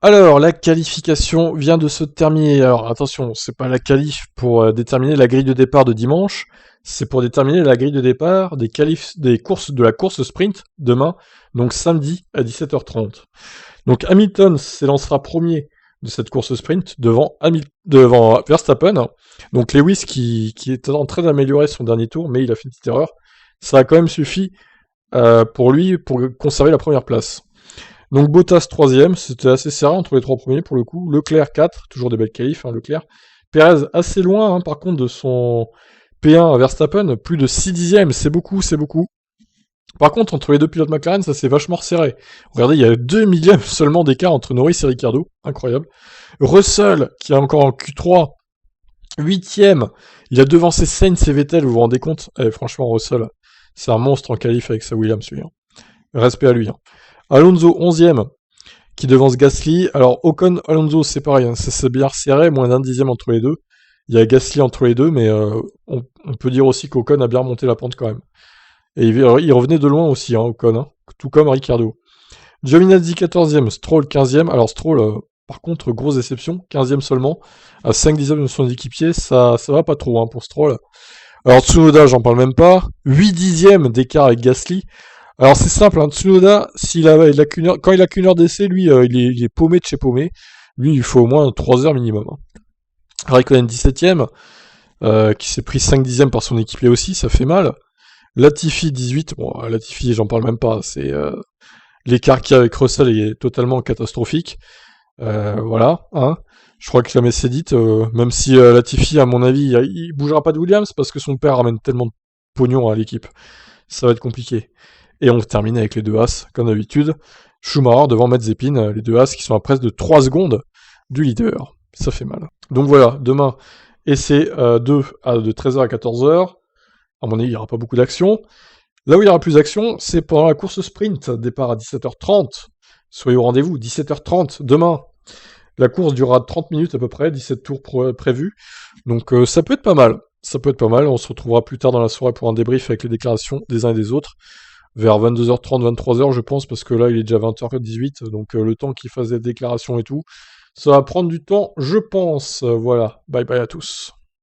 Alors, la qualification vient de se terminer. Alors, attention, c'est pas la qualif pour déterminer la grille de départ de dimanche, c'est pour déterminer la grille de départ des courses de la course sprint demain, donc samedi à 17h30. Donc Hamilton s'élancera premier de cette course sprint devant Verstappen. Donc Lewis qui est en train d'améliorer son dernier tour, mais il a fait une petite erreur. Ça a quand même suffi pour lui pour conserver la première place. Donc Bottas troisième, c'était assez serré entre les trois premiers pour le coup. Leclerc 4, toujours des belles qualifs, hein, Leclerc. Perez assez loin hein, par contre de son P1 à Verstappen, plus de 6 dixièmes, c'est beaucoup, c'est beaucoup. Par contre, entre les deux pilotes McLaren, ça s'est vachement resserré. Regardez, il y a 2 millièmes seulement d'écart entre Norris et Ricciardo, incroyable. Russell, qui est encore en Q3, 8ème, il a devancé Sainz et Vettel, vous vous rendez compte? Franchement, Russell, c'est un monstre en qualif avec sa Williams, lui. Hein. Respect à lui. Hein. Alonso, 11ème, qui devance Gasly. Alors, Ocon, Alonso, c'est pareil, hein, ça s'est bien resserré, moins d'un dixième entre les deux. Il y a Gasly entre les deux, mais on peut dire aussi qu'Ocon a bien remonté la pente quand même. Et il revenait de loin aussi, hein, Ocon, hein, tout comme Ricciardo. Giovinazzi 14ème, Stroll 15ème. Alors Stroll, par contre, grosse déception, 15ème seulement, à 5 dixièmes de son équipier, ça va pas trop hein, pour Stroll. Alors Tsunoda, j'en parle même pas, 8 dixièmes d'écart avec Gasly. Alors c'est simple, hein, Tsunoda, quand il a qu'une heure d'essai, lui, il est paumé de chez paumé. Lui, il faut au moins 3 heures minimum. Hein. Raikkonen 17ème, qui s'est pris 5 dixièmes par son équipier aussi, ça fait mal. Latifi 18, bon, Latifi, j'en parle même pas, c'est l'écart qu'il y a avec Russell est totalement catastrophique. Voilà, hein. Je crois que la messe est dite, même si Latifi, à mon avis, il bougera pas de Williams parce que son père ramène tellement de pognon à l'équipe. Ça va être compliqué. Et on termine avec les deux As, comme d'habitude. Schumacher devant Mazepin, les deux As qui sont à presque de 3 secondes du leader. Ça fait mal. Donc voilà, demain, essai 2 de 13h à 14h. À mon avis, il n'y aura pas beaucoup d'action. Là où il y aura plus d'action, c'est pendant la course sprint, départ à 17h30. Soyez au rendez-vous, 17h30, demain. La course durera 30 minutes à peu près, 17 tours prévus. Donc ça peut être pas mal. Ça peut être pas mal. On se retrouvera plus tard dans la soirée pour un débrief avec les déclarations des uns et des autres. Vers 22h30, 23h, je pense, parce que là, il est déjà 20h18. Donc le temps qu'il fasse des déclarations et tout. Ça va prendre du temps, je pense. Voilà. Bye bye à tous.